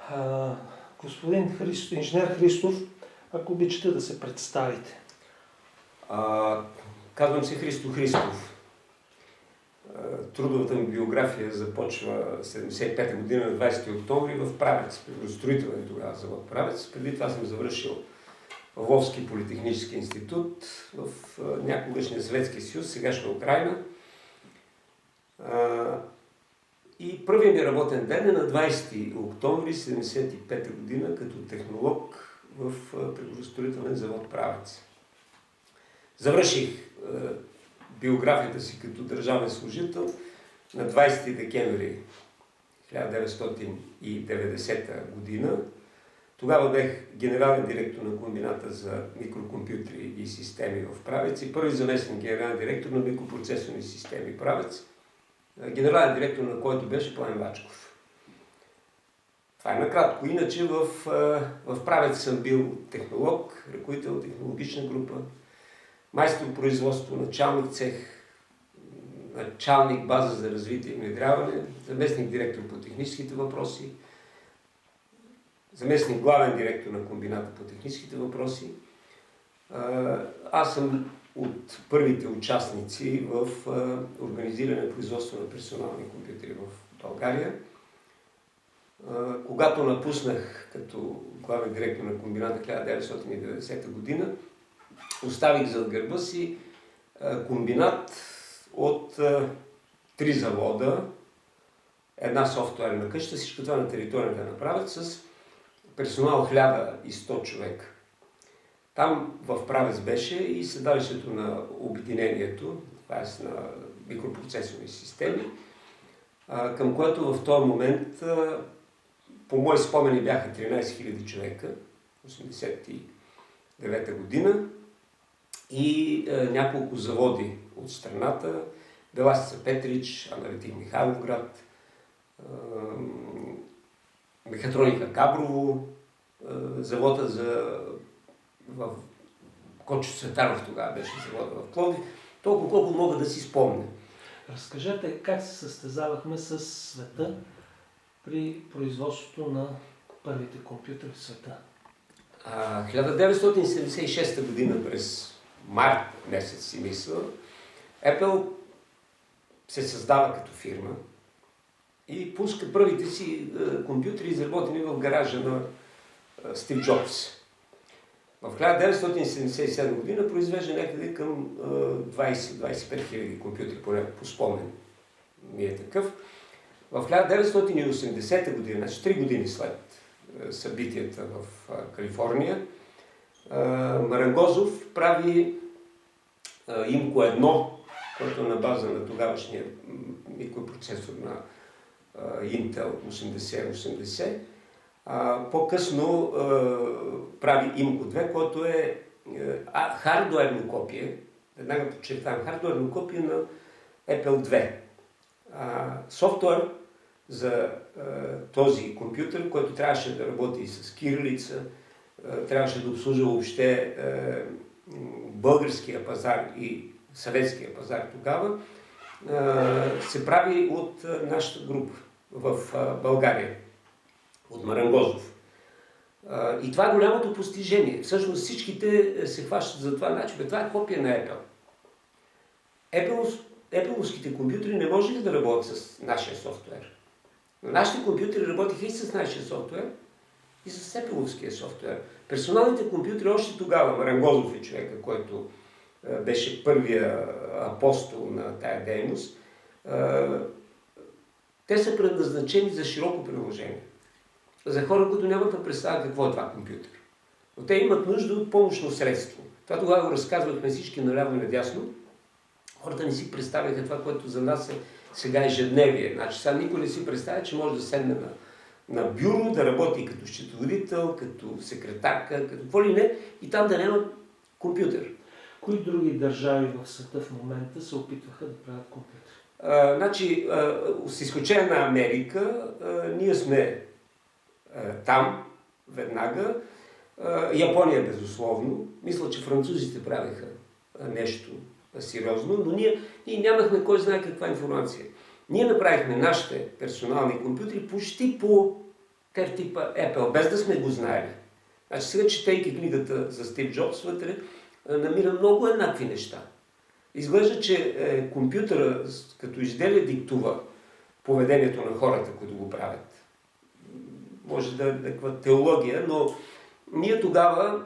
А, господин инженер Христов, ако обичате да се представите. Казвам се Христо Христов. Трудовата ми биография започва 75-та година на 20 октомври в Правец, строителен тогава завод Правец. Преди това съм завършил в Ловски политехнически институт в някогашния Съветски съюз, сегашна Украйна. И първият ми работен ден е на 20 октомври 1975 година като технолог в приборостроителен завод Правец. Завърших биографията си като държавен служител на 20 декември 1990 година. Тогава бях генерален директор на комбината за микрокомпютри и системи в Правец и първи заместник генерален директор на микропроцесорни системи Правец, генерален директор на който беше Пламен Бачков. Това е накратко. Иначе в Правец съм бил технолог, ръководител технологична група, майстор производство, началник цех, началник база за развитие и внедряване, заместник директор по техническите въпроси, заместник главен директор на комбината по техническите въпроси. Аз съм от първите участници в организиране на производство на персонални компютри в България. Когато напуснах като главен директор на комбината 1990 година, оставих зад гърба си комбинат от 3 завода, една софтуерна къща, всичко това на територията на Правец с персонал 1100 човека. Там в Правец беше и седалището на обединението, т.е. на микропроцесорни системи, към което в този момент, по мои спомени, бяха 13 000 човека, 1989 година, и няколко заводи от страната, Беласица Петрич, Аналитик Михайловград, Мехатроника Габрово, завода в Кочо Цветанов тогава беше завода в Пловдив, толкова колко мога да си спомня. Разкажете как се състезавахме с света при производството на първите компютри в света. 1976 година през март месец си мисля, Apple се създава като фирма и пуска първите си компютри, изработени в гаража на Стив Джобс. В 1977 година произвежда някъде към 20-25 хиляди компютри, по спомен ми е такъв. В 1980 година, значи 3 години след събитията в Калифорния, Марангозов прави Имко-1, който е на база на тогавашния микропроцесор на Intel 8080. По-късно прави Имко-2, който е хардуерно копие, веднага подчертавам, хардуерно копие на Apple II. Софтуер за този компютър, който трябваше да работи с кирилица, трябваше да обслужва въобще българския пазар и съветския пазар тогава, се прави от нашата група в България, от Марангозов. И това е голямото постижение. Всъщност всичките се хващат за това. Значи, това е копия на Apple. Apple-овските компютри не можеха да работят с нашия софтуер. Но нашите компютри работиха и с нашия софтуер, и с Apple-овския софтуер. Персоналните компютри още тогава, Марангозов е човека, който беше първия апостол на тая дейност, те са предназначени за широко приложение. За хора, които нямат да представят какво е това компютър. Но те имат нужда от помощно средство. Това тогава го разказвахме всички наляво и надясно. Хората не си представяха това, което за нас е сега ежедневие. Значи сега никой не си представя, че може да седне на бюро, да работи като счетоводител, като секретарка, като какво ли не, и там да няма компютър. Кои други държави в света в момента се опитваха да правят компютър? Значи, с изключение на Америка, ние сме там веднага. Япония безусловно. Мисля, че французите правеха нещо сериозно, но ние нямахме кой знае каква информация. Ние направихме нашите персонални компютри почти по Те типа Apple, без да сме го знаели. Значи сега, четейки книгата за Стив Джобс, вътре намира много еднакви неща. Изглежда, че компютъра като изделие диктува поведението на хората, които го правят. Може да е някаква теология, но ние тогава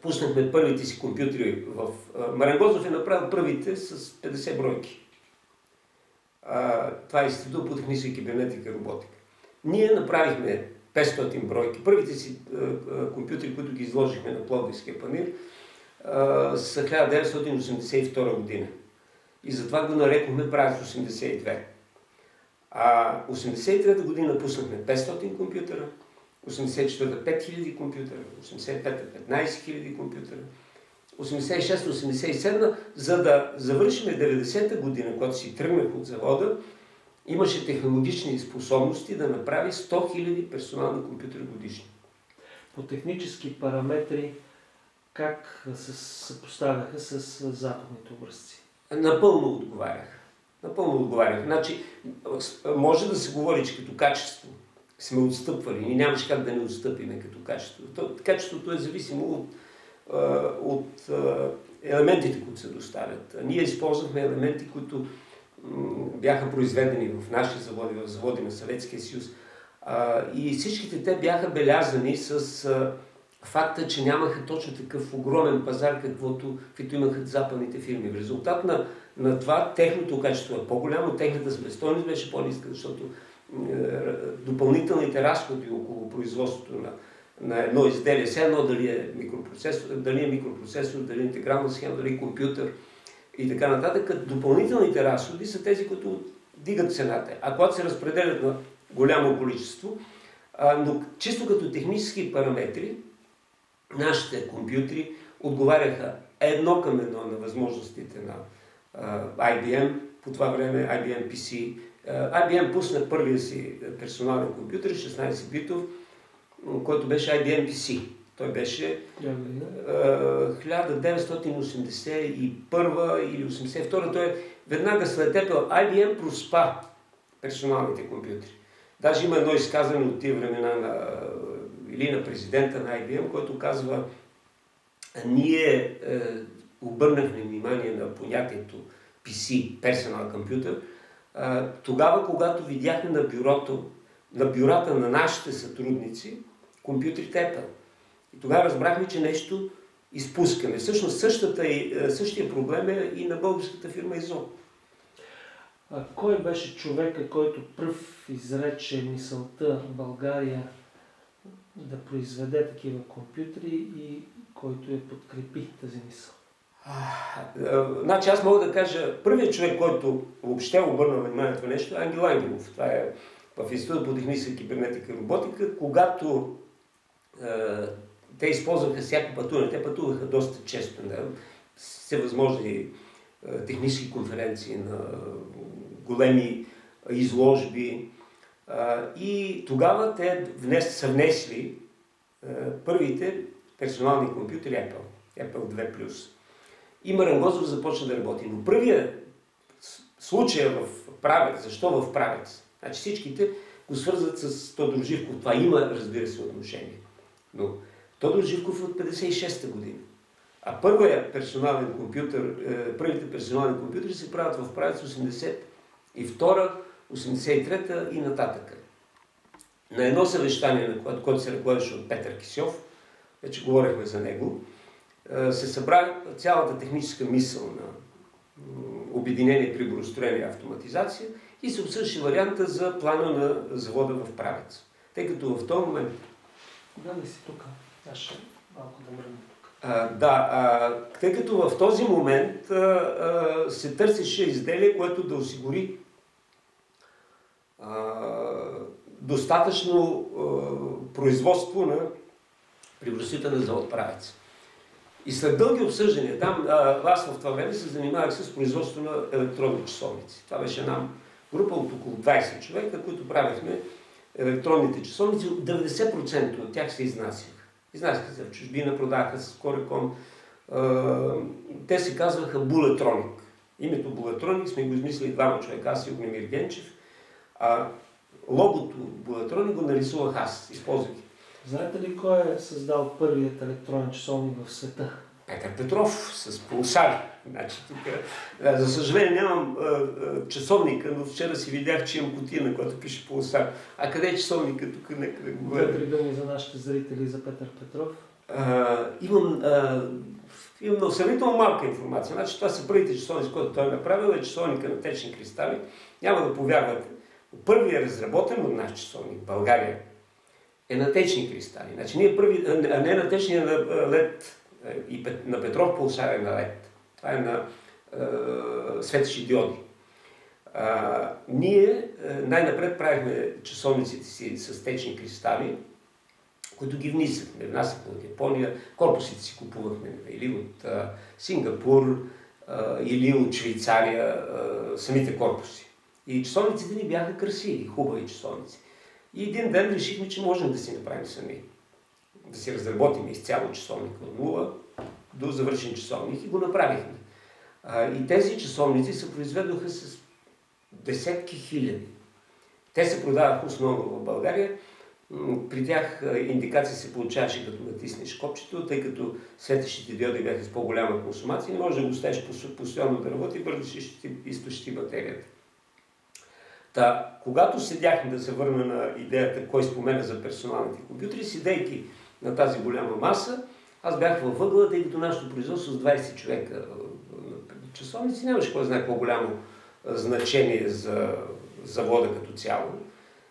пуснахме първите си компютри в... Марангозов е направил първите с 50 бройки. Това е Институт по техническа кибернетика и роботика. Ние направихме 500 бройки. Първите си компютри, които ги изложихме на Пловдивския панаир, са 1982 година. И затова го нарекохме Правец 82. 83-та година пуснахме 500 компютъра, 84-та 5000 компютъра, 85-та 15 000 компютъра, 86-87, за да завършим 90-та година, когато си тръгнах от завода, имаше технологични способности да направи 100 000 персонални компютъри годишно. По технически параметри как се съпоставяха с западните образци? Напълно отговарях. Значи, може да се говори, че като качество сме отстъпвали. Ние нямаше как да не отстъпиме като качество. Качеството е зависимо от елементите, които се доставят. Ние използвахме елементи, които бяха произведени в наши заводи, в заводи на Съветския съюз. И всичките те бяха белязани с факта, че нямаха точно такъв огромен пазар, каквито имаха западните фирми. В резултат на това техното качество е по-голямо, техната себестойност беше по-ниска, защото допълнителните разходи около производството на едно изделие, все едно дали е микропроцесор, дали е интегрална схема, дали е компютър и така нататък, допълнителните разходи са тези, които дигат цената. А когато се разпределят на голямо количество, но чисто като технически параметри, нашите компютри отговаряха едно към едно на възможностите на IBM, по това време IBM PC. IBM пусна първия си персонален компютър, 16-битов, който беше IBM PC. Той беше 1981 или 82. Той веднага след Apple. IBM проспа персоналните компютри. Даже има едно изказване от тия времена или на президента на IBM, който казва: ние обърнахме внимание на понятието PC, Personal Computer, тогава, когато видяхме на бюрата на нашите сътрудници компютрите Apple. И тогава разбрахме, че нещо изпускаме. Всъщност същия проблем е и на българската фирма ИЗО. Кой беше човека, който пръв изрече мисълта в България да произведе такива компютри и който я подкрепи тази мисъл? Значи аз мога да кажа, първият човек, който въобще обърна внимание на това нещо, е Ангел Ангелов. Това е в Института по техническа кибернетика и роботика, когато те използваха всяко пътуване. Те пътуваха доста често на всевъзможни технически конференции, на големи изложби. И тогава те са внесли първите персонални компютри Apple 2+. И Марангозов започна да работи. Но първият случай в Правец, защо в Правец? Значи всичките го свързват с Тодор Живков. Това има, разбира се, отношение. Но Тодор Живков е от 56-та година. А първите персонални компютри се правят в Правец 82-та, 83-та и нататък. На едно съвещание, на което се ръководеше от Петър Кисьов, вече говорихме за него, се събра цялата техническа мисъл на обединение, приборостроение и автоматизация и се обсъждаше варианта за плана на завода в Правец. Тъй като в този момент... Да ли си тук? Аз ще малко да мръдна тук. Тъй като в този момент се търсеше изделие, което да осигури достатъчно производство на приборостроителен завод Правец. И след дълги обсъждания, там аз в това време се занимавах с производство на електронни часовници. Това беше една група от около 20 човека, които правихме електронните часовници. 90% от тях се изнасяха. Изнасяха се в чужбина, продаха с Кореком. Те се казваха Булетроник. Името Булетроник сме го измислили двама човека, аз и Огнемир Генчев. логото Булатрон и го нарисувах аз, използвайки. Знаете ли кой е създал първият електронен часовник в света? Петър Петров с пулсар. Значи, тук, за съжаление нямам часовника, но вчера си видях, че имам кутия, на която пише пулсар. А къде е часовника? Тук нека да го гледам. Две-три думи за нашите зрители за Петър Петров. Имам сравнително малка информация. Значи, това са първите часовници, които той е направил, е часовника на течни кристали. Няма да повярвате. Първият е разработен от наш часовник в България е на течни кристали. Значи, не на течни, а на лед. И на Петров пулсар е на лед. Това е на светещи диоди. Ние най-напред правихме часовниците си с течни кристали, които ги внасяхме от Япония. Корпусите си купувахме или от Сингапур, или от Швейцария, самите корпуси. И часовниците ни бяха красиви, хубави часовници. И един ден решихме, че можем да си направим сами. Да си разработим изцяло часовника от нула до завършен часовник и го направихме. И тези часовници се произведоха с десетки хиляди. Те се продаваха основно в България. При тях индикация се получаваше като натиснеш копчето, тъй като светещите диоди бяха с по-голяма консумация, не може да го оставиш постоянно да работи, бързо ще изтощи батерията. Когато седяхме да се върна на идеята, кой спомена за персоналните компютри, седейки на тази голяма маса, аз бях във въгъла, тъй като нашето производство с 20 човека часовници нямаше кой знае по-голямо значение за завода като цяло.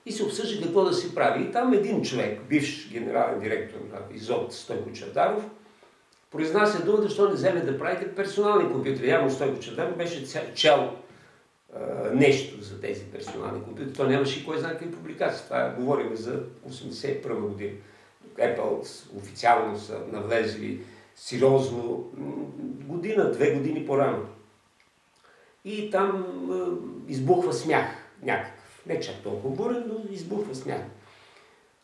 И се обсъжда какво да се прави. И там един човек, бивш генерален директор на ИЗОТ Стойко Чавдаров, произнася дума, защо не вземе да правите персонални компютри. Явно Стойко Чавдаров беше чел нещо за тези персонални компютри. То нямаше и кой знае какви публикации. Това говорим за 1981 година. Apple официално са навлезли сериозно година-две години по-рано. И там избухва смях някакъв. Не чак толкова бурен, но избухва смях.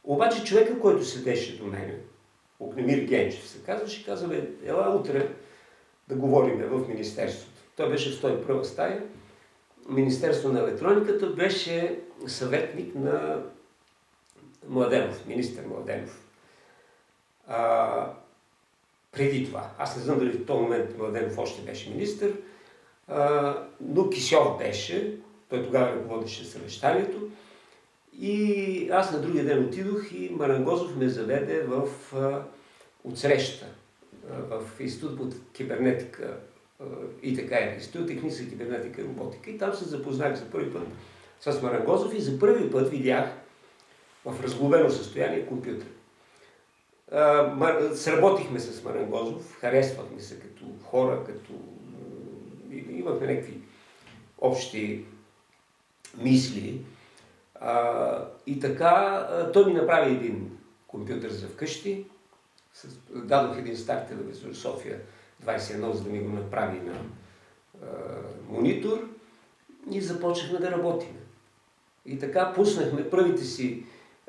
Обаче човека, който седеше до мен, Огнемир Генчев се казваше, казва, ела утре да говорим в Министерството. Той беше в 101 стая. Министерство на електрониката беше съветник на Младенов, министър Младенов. Преди това, аз не знам дали в този момент Младенов още беше министър, но Кисьов беше, той тогава ръководеше съвещанието. И аз на другия ден отидох и Марангозов ме заведе в отсреща в Институт по кибернетика и така е, Институт техническа кибернетика и роботика. И там се запознах за първи път с Марангозов и за първи път видях в разглобено състояние компютър. Сработихме с Марангозов, харесвахме се като хора, като имахме някакви общи мисли. И така, той ми направи един компютър за вкъщи. Дадох един стар телевизор София 21, за да ми го направи на монитор и започнахме да работим. И така пуснахме първите си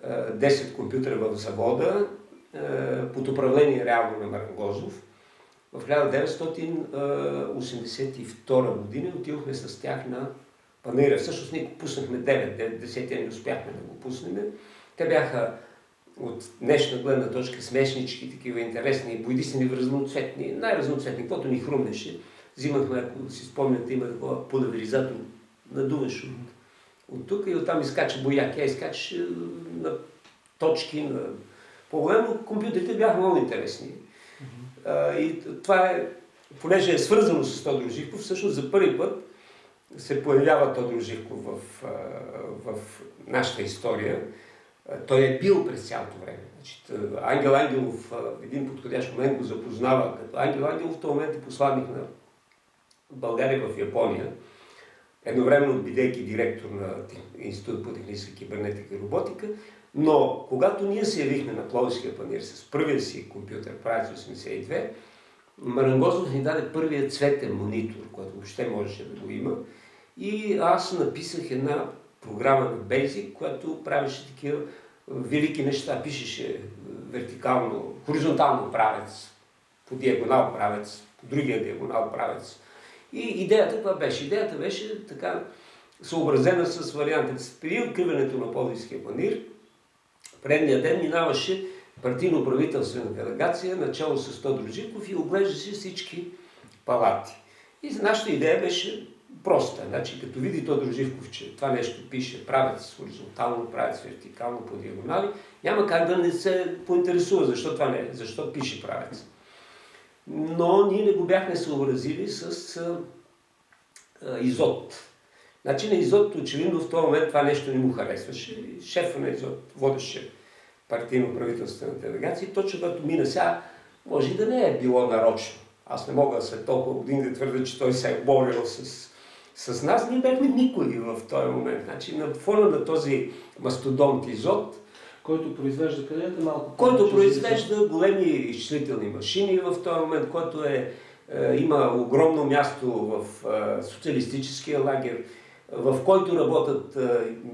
10 компютъра в завода под управление реално на Марангозов. В 1982 година отидохме с тях на Панаира. Всъщност ние пуснахме 9, 10 не успяхме да го пуснем. Те бяха от днешна гледна точка смешнички, такива интересни, бойдисани, разноцветни, най-разноцветни, каквото ни хрумнеше. Взимахме, ако си спомняте, има такова подавризатор, надуваш от тук и оттам изкача боя. Тя изкача на точки, на по-големо. Компютрите бяха много интересни. И това е, понеже е свързано с Тодор Живков, всъщност за първи път се появява Тодор Живков в нашата история. Той е бил през цялото време. Значи, Ангел Ангелов в един подходящ момент го запознава като Ангел Ангелов, в този момент е посланник на България в Япония. Едновременно бидейки директор на Институт по техническа кибернетика и роботика. Но когато ние се явихме на Пловдивския панаир с първия си компютър, правец 82, Марангозов ни даде първия цветен монитор, който въобще можеше да го има. И аз написах една програма на Basic, която правеше такива велики неща. Пишеше вертикално, хоризонтално правец, по диагонал правец, по другия диагонал правец. И идеята това беше. Идеята беше така съобразена с вариантите. При откриването на Пловдивския панаир, предния ден минаваше партийно-правителствена делегация, начало с Тодор Живков и оглеждаше всички палати. И нашата идея беше проста. Значи, като види Тодор Живков, че това нещо пише правец хоризонтално, правец вертикално, по диагонали, няма как да не се поинтересува защо това не е, защо пише правец. Но ние не го бяхме съобразили с Изот. Значи на Изот очевидно в този момент това нещо не му харесваше. Шефа на Изот водеше партийно-правителствена делегация и точно като мина сега, може и да не е било нарочно. Аз не мога след толкова години да твърда, че той се е борил с нас. Ние бяхме никой в този момент. Значи на фона на този мастодонт Изот, който произвежда където малко. Който произвежда големи изчислителни машини в този момент, който има огромно място в социалистическия лагер, в който работят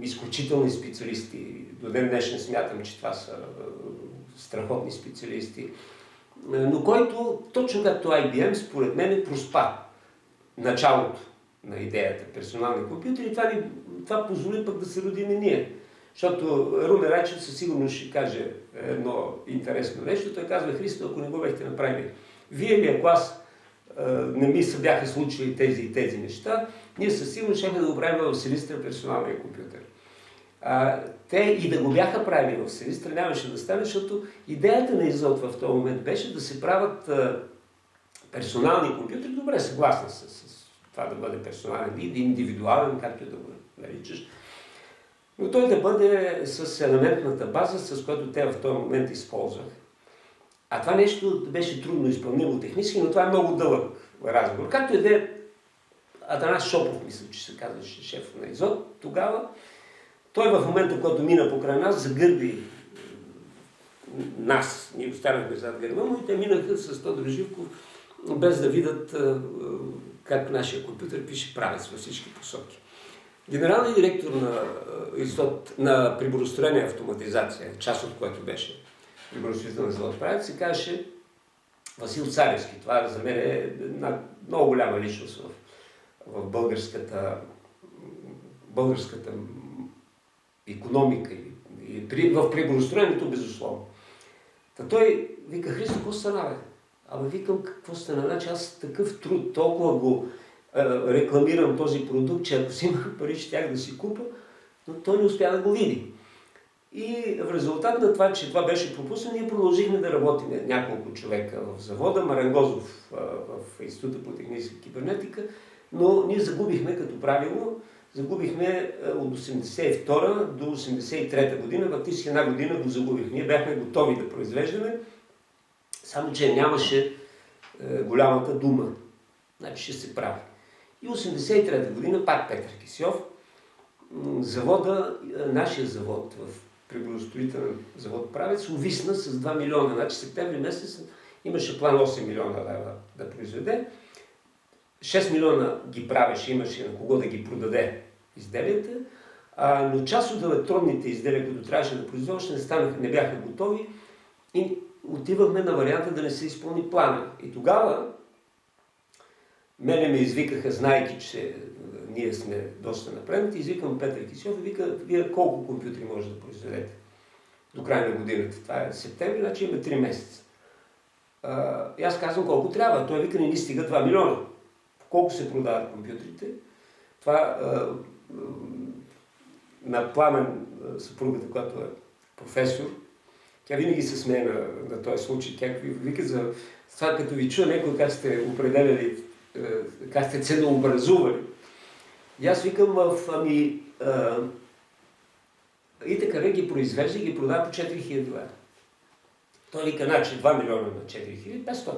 изключителни специалисти. До ден днешен смятам, че това са страхотни специалисти. Но който, точно както IBM, според мен проспа началото на идеята персонални компютри. Това позволи пък да се родим ние. Защото Румен Райчев със сигурност ще каже едно интересно нещо. Той казва: Христо, ако не го бяхте направили, вие ли, ако аз не ми се бяха случили тези и тези неща, ние със сигурност щяхме да го правим в Силистра персоналния компютър. Те и да го бяха правили в Силистра нямаше да стане, защото идеята на Изот в този момент беше да се правят персонални компютри. Добре, съгласна с това да бъде персонален вид, индивидуален, както да го наричаш. Но той да бъде с елементната база, с която те в този момент използвах. А това нещо беше трудно изпълнимо технически, но това е много дълъг разговор. Както и да е, Атанас Шопов, мисля, че се казваше шеф на Изот тогава, той в момента, в който мина покрай нас, загърби нас. Ние останахме зад гърба му и те минаха с Тодор Живков, без да видят как нашия компютър пише правец във всички посоки. Генералният директор на приборостроение автоматизация, част от което беше приборостроителен завод правец, се казваше Васил Царевски. Това за мен е една много голяма личност в българската икономика и в приборостроението безусловно. Та той вика: Христо, какво стана, бе? Абе, викам, какво стана? Значи аз такъв труд, толкова го рекламирам този продукт, че ако си имах пари, щях да си купа, но той не успя да го види. И в резултат на това, че това беше пропуснато, ние продължихме да работим няколко човека в завода, Марангозов в Института по техническа кибернетика, но ние загубихме като правило, от 82 до 83 година, фактически една година го загубихме. Ние бяхме готови да произвеждаме, само че нямаше голямата дума. Значи ще се прави. И 83 година, пак Петър Кисьов, нашия завод в приборостроителен завод Правец увисна с 2 милиона. Значи септември месец имаше план 8 милиона лева да произведе. 6 милиона ги правеше, имаше на кого да ги продаде изделията, но част от електронните изделия, които трябваше да произвеждаш, не бяха готови и отивахме на варианта да не се изпълни плана. И тогава мене ме извикаха, знайки, че ние сме доста напреднати, извикам Петър Кисьов и вика: вие колко компютри може да произведете до края на годината? Това е септември, значи имаме 3 месеца. И аз казвам колко трябва. Той вика: не ни стига 2 милиона. Колко се продават компютрите? Това на Пламен, съпругата, която е професор, тя винаги се смее на този случай. Тя вика за това, като ви чуя някой как сте определяли, как сте ценообразували. И аз викам: и така ги произвежда и ги продава по 4000 лева. Той вика: значи 2 милиона на 4000, 500.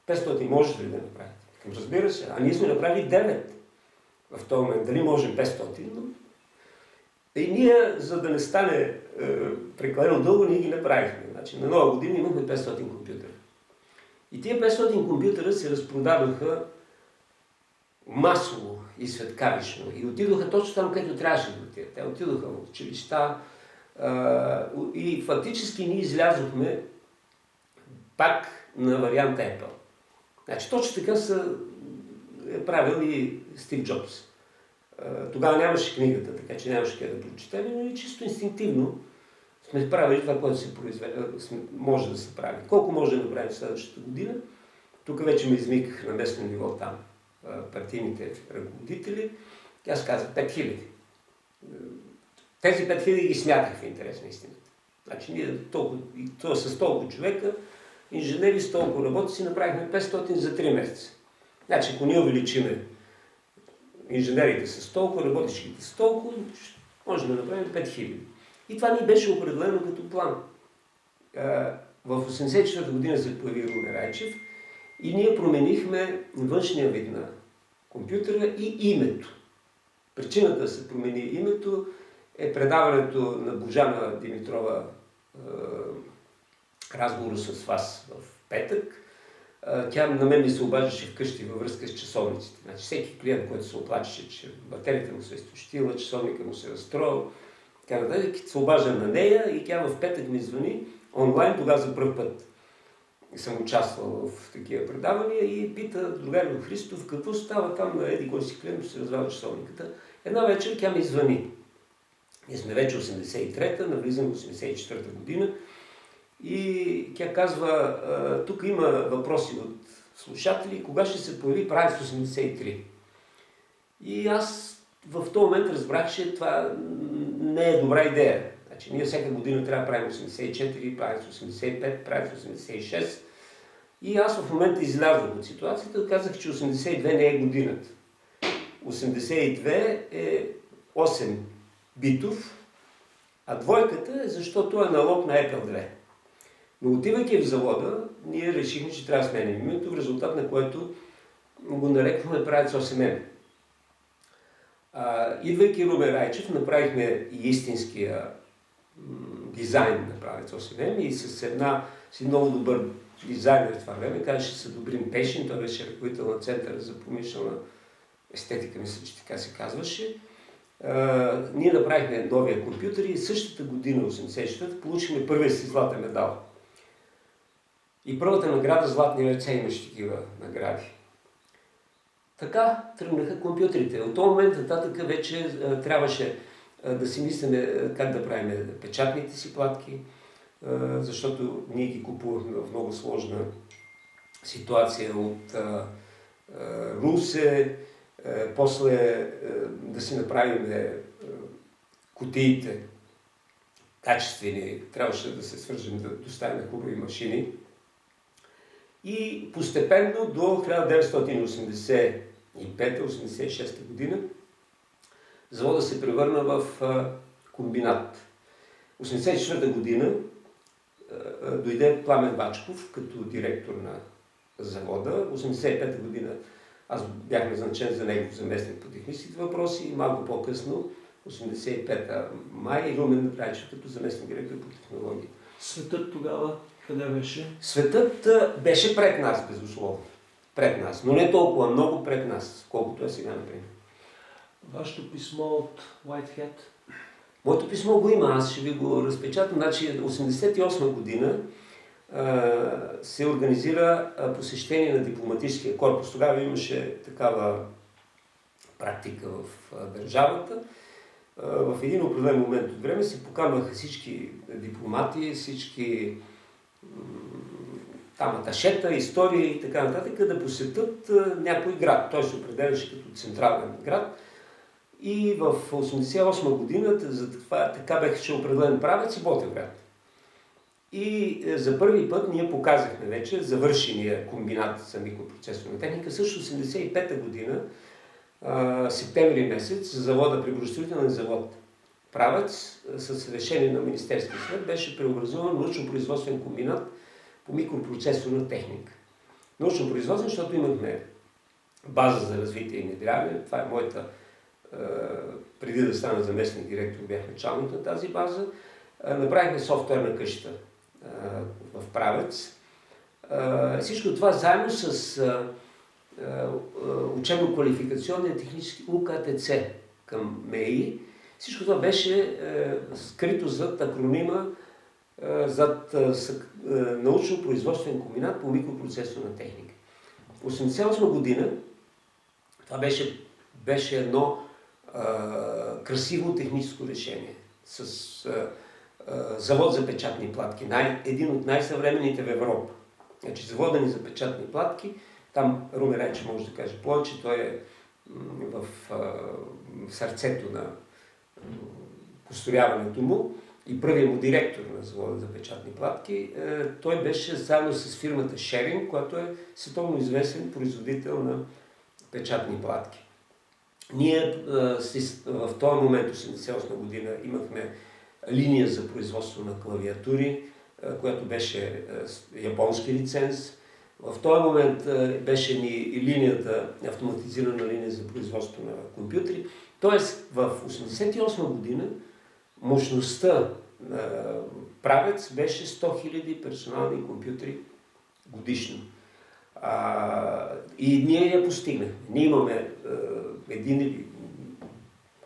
500 можете ли да направите? Разбира се, а ние сме направили 9 в този момент. Дали можем 500? Но... И ние, за да не стане прекалено дълго, ние ги направихме. Значи, на нова година имахме 500 компютъра. И тия 500 компютъра се разпродадоха масово и светкавично. И отидоха точно там, където трябваше да отидат. Те отидоха в училища и фактически ние излязохме пак на вариант Apple. Значи точно така е правил и Стив Джобс. Тогава нямаше книгата, така че нямаше къде да прочетем, но и чисто инстинктивно сме правили това, което може да се прави. Колко може да направим следващата година? Тук вече ме измиках на местно ниво там партийните ръководители. Аз казах 5000. Тези 5000 ги смятах в интерес на истината. Значи ние с толкова човека, инженери с толкова работници, направихме 500 за 3 месеца. Значи ако ние увеличиме инженерите с толкова, работещите с толкова, може да направим 5000. И това ни беше определено като план. В 1984 година се появи Румен Райчев и ние променихме външния вид на компютъра и името. Причината да се промени името е предаването на Божана Димитрова разговора с вас в петък. Тя на мен ми се обаждаше вкъщи във връзка с часовниците. Значи всеки клиент, който се оплачеше, че батерията му се е изтощила, часовника му се е разстроил, така нататък, се обажда на нея и тя в петък ми звъни онлайн, тогава за пръв път съм участвал в такива предавания и пита другарю Христов, какво става там на еди кой си клиент, се развава часовниката. Една вечер тя ми звъни. Ние сме вече 83-та, навлизам в 84-та година и тя казва, тук има въпроси от слушатели, кога ще се появи Правец 83. И аз в този момент разбрах, че това не е добра идея. Значи, ние всяка година трябва да правим 84, Правец 85, Правец 86. И аз в момента излязох от ситуацията, казах, че 82 не е годината. 82 е 8 битов, а двойката е защото е налог на Apple 2. Но отивайки в завода, ние решихме, че трябва да сменим името, в резултат на което го нарекваме Правец 8M. Идвайки Румен Райчев, направихме и истинския дизайн на Правец 8M и с един много добър дизайнер в това време, казваше се Добрин Пешин, той беше ръководител на Центъра за промишлена естетика, мисля, че така се казваше. Ние направихме новия компютър и същата година, 84-та, получихме първия си златен медал. И първата награда Златни ръце имаше такива награди. Така тръгнаха компютрите. От този момент нататък вече трябваше да си мислим как да правим печатните си платки, защото ние ги купувахме в много сложна ситуация от Русе, после да си направим кутиите качествени, трябваше да се свържем да доставим хубави машини. И постепенно до 1985-86 година завода се превърна в комбинат. 1984 година дойде Пламен Бачков като директор на завода. 1985 година аз бях назначен за негов заместник по техническите въпроси и малко по-късно, 1985 май, Румен Райчев като заместник директор по технологии. Светът тогава къде беше? Светът беше пред нас, безусловно. Пред нас, но не толкова много пред нас, колкото е сега, например. Вашето писмо от Whitehead? Моето писмо го има, аз ще ви го разпечатам. Значи, 1988 година се организира посещение на дипломатическия корпус. Тогава имаше такава практика в държавата. В един определен момент от време се поканваха всички дипломати, всички там аташета, истории и така нататък, да посетят някой град. Той се определяше като централен град. И в 1988 година за това така беше определен Правец и Ботевград. И за първи път ние показахме вече завършения комбинат за микропроцесорна техника. Също 1985 година, септември месец, завода, приборостроителен завод Правец, с решение на Министерския съвет, беше преобразуван научно-производствен комбинат по микропроцесорна техника. Научно-производствен, защото имахме база за развитие и внедряване. Това е моята... преди да стана заместник директор, бях началник на тази база. Направихме софтуерна къща в Правец. Всичко това заедно с учебно-квалификационния технически УКТЦ към МЕИ. Всичко това беше скрито зад акронима, зад научно-производствен комбинат по микропроцесорна техника. В 1988 година това беше едно красиво техническо решение с завод за печатни платки, един от най-съвременните в Европа. Значи завода ни за печатни платки, там Румен Райчев може да каже повече, той е в сърцето на построяването му и първият му директор на завода за печатни платки. Той беше заедно с фирмата Шеринг, която е световно известен производител на печатни платки. Ние в този момент, 1988 година, имахме линия за производство на клавиатури, която беше японски лиценз. В този момент беше ни линията, автоматизирана линия за производство на компютри. Тоест в 1988 година мощността на правец беше 100 000 персонални компютри годишно. И ние я постигнахме. Ние имаме един или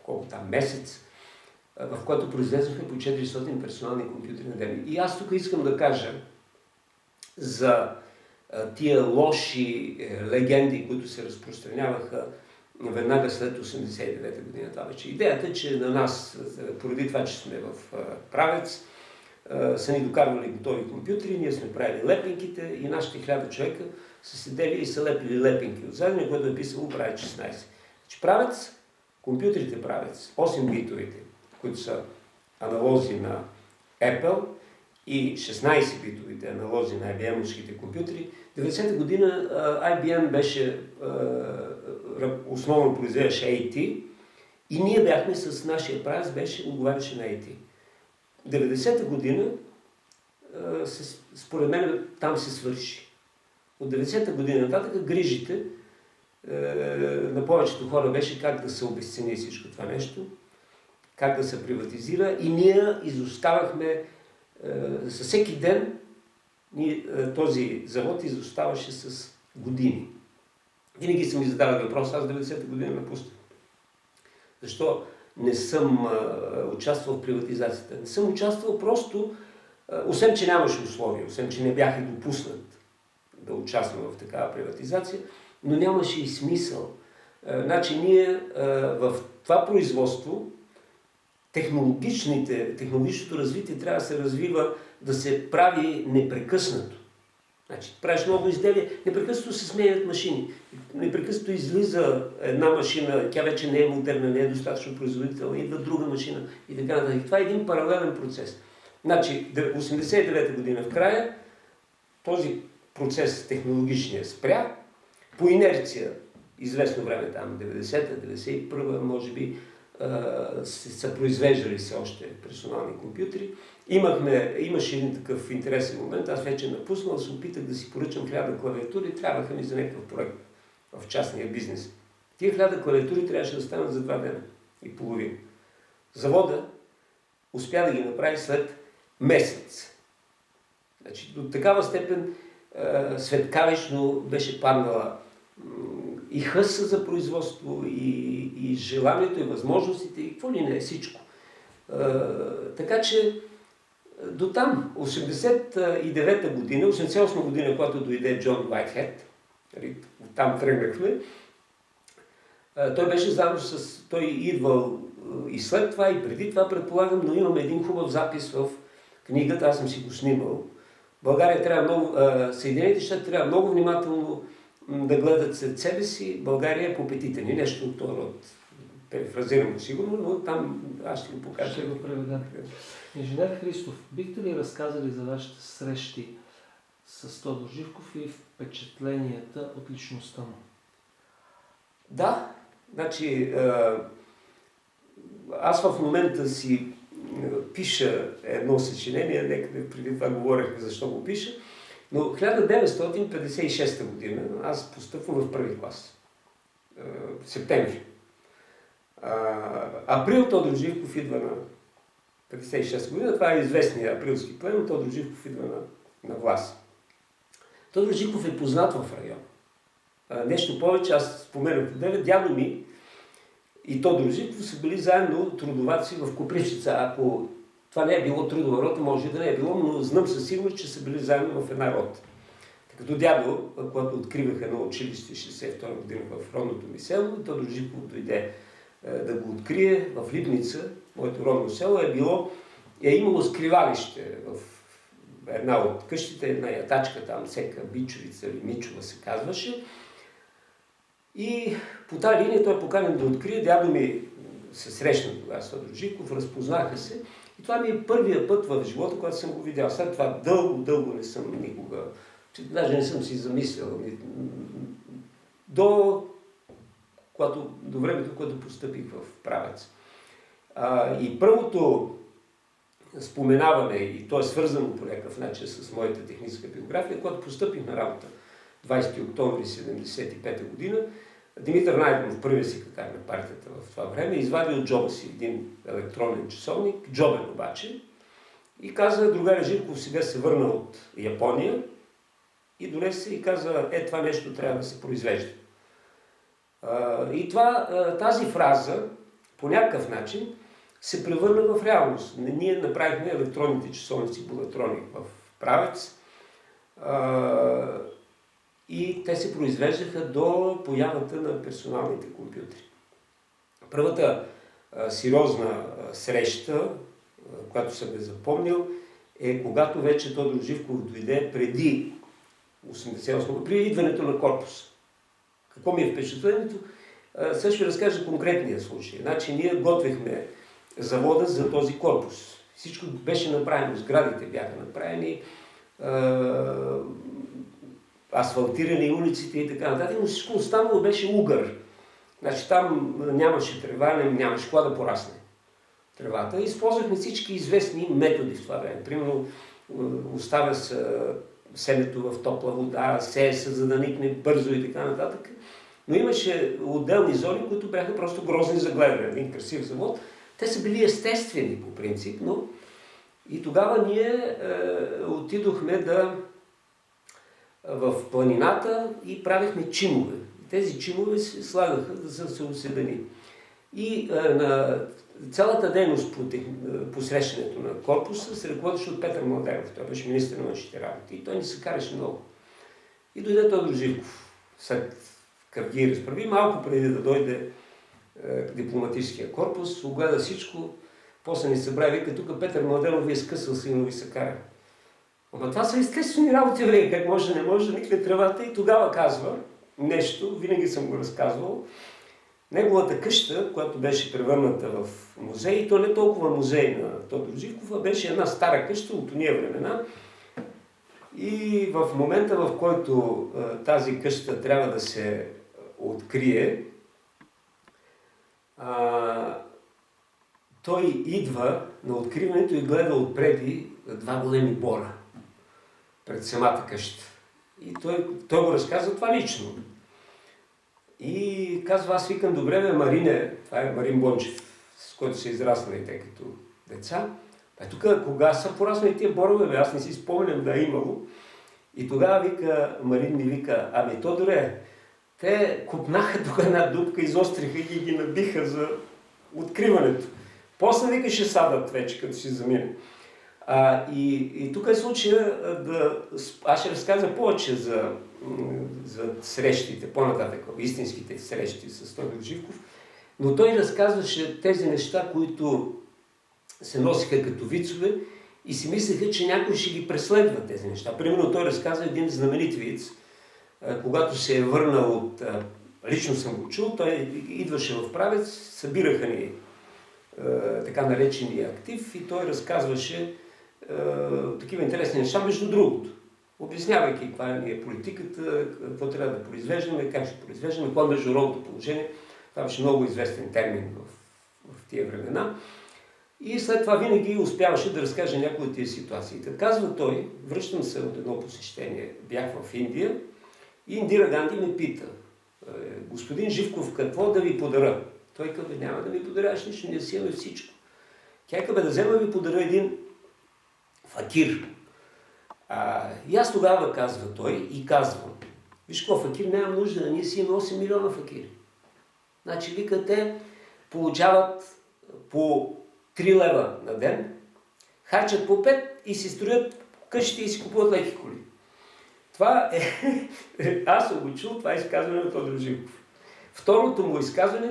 колко там месец, в който произвеждахме по 400 персонални компютри на ден. И аз тук искам да кажа за тия лоши легенди, които се разпространяваха веднага след 1989 година. Това вече идеята е, че на нас, поради това, че сме в правец, са ни докарвали готови компютри, ние сме правили лепенките и нашите 1000 човека са седели и са лепили лепенки от задния, което е писало правец 16. Значи правец, компютрите правец, 8-битовите, които са аналози на Apple и 16-битовите аналози на IBM-овските компютри. 90-та година IBM беше основно произвеждаше AT и ние бяхме с нашия правец, отговаряше на AT. 90-та година, според мен, там се свърши. От 90-та година нататък грижите на повечето хора беше как да се обезцени всичко това нещо, как да се приватизира и ние изоставахме със всеки ден този завод изоставаше с години. Винаги съм ми задавал въпрос, аз 90-та година напуснах. Защо не съм участвал в приватизацията? Не съм участвал просто, освен че нямаше условия, освен че не бях и допуснат да участвам в такава приватизация, но нямаше и смисъл. Значи ние в това производство технологичното развитие трябва да се развива, да се прави непрекъснато. Значи, правиш много изделия, непрекъснато се сменят машини. Непрекъснато излиза една машина, тя вече не е модерна, не е достатъчно производителна, идва друга машина и така нататък. Това е един паралелен процес. Значи, 1989 година в края, този процес технологичния спря, по инерция, известно време там, 90-та, 91-та, може би, са произвеждали се още персонални компютри. Имаше един такъв интересен момент, аз вече напуснал, се опитах да си поръчам 1000 клавиатури, трябваха ми за някакъв проект в частния бизнес. Тия 1000 клавиатури трябваше да станат за 2 дена и половина. Завода успя да ги направи след месец. Значи, до такава степен светкавично беше паднала и хъса за производство, и желанието, и възможностите, и какво ли не е всичко. Така че до там, 89-та година, 88-та година, когато дойде Джон Уайтхед, там тръгнахме, той беше заедно с... Той идвал и след това, и преди това, предполагам, но имам един хубав запис в книгата, аз съм си го снимал. България трябва много... Съединените щати трябва много внимателно да гледат след себе си, България е по петите ни, нещо от този род. Перефразирам го сигурно, но там аз ще го покажа. Ще го преведем. Инженер Христов, бихте ли разказали за вашите срещи с Тодор Живков и впечатленията от личността му? Да, значи аз в момента си пиша едно съчинение, нека преди това говорихме защо го пиша, но 1956 година аз постъпвам в първи клас. Септември. Април Тодор Живков идва на 56 година, това е известният априлски пленум, Тодор Живков идва на власт. Тодор Живков е познат в района. Нещо повече, аз споменах от дядо ми и Тодор Живков са били заедно трудоваци в Копривщица. Ако това не е било трудова рота, може да не е било, но знам със сигурност, че са били заедно в една рота. Като дядо, когато откривах едно училище 62 година в родното ми село, Тодор Живков дойде да го открие в Липница, моето родно село, е имало скривалище в една от къщите, една ятачка там, Сека Бичовица или Мичова се казваше. И по тази линия той е поканен да открие. Дядо ми се срещна тогава с Тодор Живков, разпознаха се. И това ми е първия път в живота, когато съм го видял. След това дълго не съм никога, даже не съм си замислял. До времето, когато постъпих в Правец. И първото споменаване, и то е свързано по някакъв начин с моята техническа биография, когато постъпих на работа 20 октомври 1975 година, Димитър Найденов, първият секретар на партията в това време, извади от джоба си един електронен часовник, джобен обаче, и каза: другаря Живков сега се върна от Япония и донесе и каза: това нещо трябва да се произвежда. И тази фраза по някакъв начин се превърна в реалност. Ние направихме електронните часовници Булатроник в Правец и те се произвеждаха до появата на персоналните компютри. Първата сериозна среща, която съм запомнил, е когато вече Тодор Живков дойде преди 88, при идването на корпус. Какво ми е впечатлението? Сега ще ви разкажа конкретния случай. Значи ние готвихме завода за този корпус. Всичко беше направено, сградите бяха направени, асфалтирани улиците и така нататък, но всичко останало беше угър. Значи там нямаше трева, нямаше кога да порасне тревата. Използвахме всички известни методи в това време. Примерно оставя се семето в топла вода, сее се, за да никне бързо и така нататък. Но имаше отделни зони, които бяха просто грозни за гледане. Един красив завод. Те са били естествени по принцип, но и тогава ние отидохме в планината и правихме чимове. Тези чимове се слагаха за да се уседани. И цялата дейност по срещането на корпуса се ръководеше от Петър Младенов. Той беше министър на външните работи и той ни се караше много. И дойде Тодор Живков след като ги разправи, малко преди да дойде дипломатическия корпус, огледа всичко, после ни събра и вика: тук Петър Младенов ви е скъсал силно ви се кара. Ама това са естествени работи, бе, как може, не може да никне тревата. И тогава казва нещо, винаги съм го разказвал. Неговата къща, която беше превърната в музей, и то не толкова музей на Тодор Живков, а беше една стара къща от ония времена. И в момента, в който тази къща трябва да се открие, той идва на откриването и гледа отпреди два големи бора пред самата къща. И той го разказва това лично. И казва: аз викам: добре бе, Марине, това е Марин Бончев, с който са израснали те като деца. Тук кога са пораснали тия борове, бе? Аз не си спомням да е имало. И тогава Марин ми вика: ами Тодоре, те купнаха тук една дупка, изостриха и ги набиха за откриването. После вика ще садат вече, като си замине. И тук е случая аз ще разказа повече за срещите, по-нататък, истинските срещи с Тодор Живков, но той разказваше тези неща, които се носиха като вицове и си мислеха, че някой ще ги преследва тези неща. Примерно той разказва един знаменит виц, когато се е върнал от... Лично съм го чул, той идваше в Правец, събираха ни така наречения актив и той разказваше такива интересни неща, между другото. Обяснявайки каква е политиката, какво трябва да произвеждаме, как ще произвеждаме, какво е международното положение. Това беше много известен термин в тия времена. И след това винаги успяваше да разкаже някои от тези ситуации. Така казва той: връщам се от едно посещение, бях в Индия и Индира Ганди ме пита: господин Живков, какво да ви подаря? Той казва: няма да ми подаряш нищо, ние си имаме всичко. Тя казва: да взема ви подаря един факир. И аз тогава, казва той, и казвам: виж какво, факир нямам нужда, ние си имаме 8 милиона факири. Значи, вика, те получават по 3 лева на ден, харчат по 5 и си строят къщи и си купуват леки коли. Това е... Аз съм го чул, това е изказване на Тодор Живков. Второто му изказване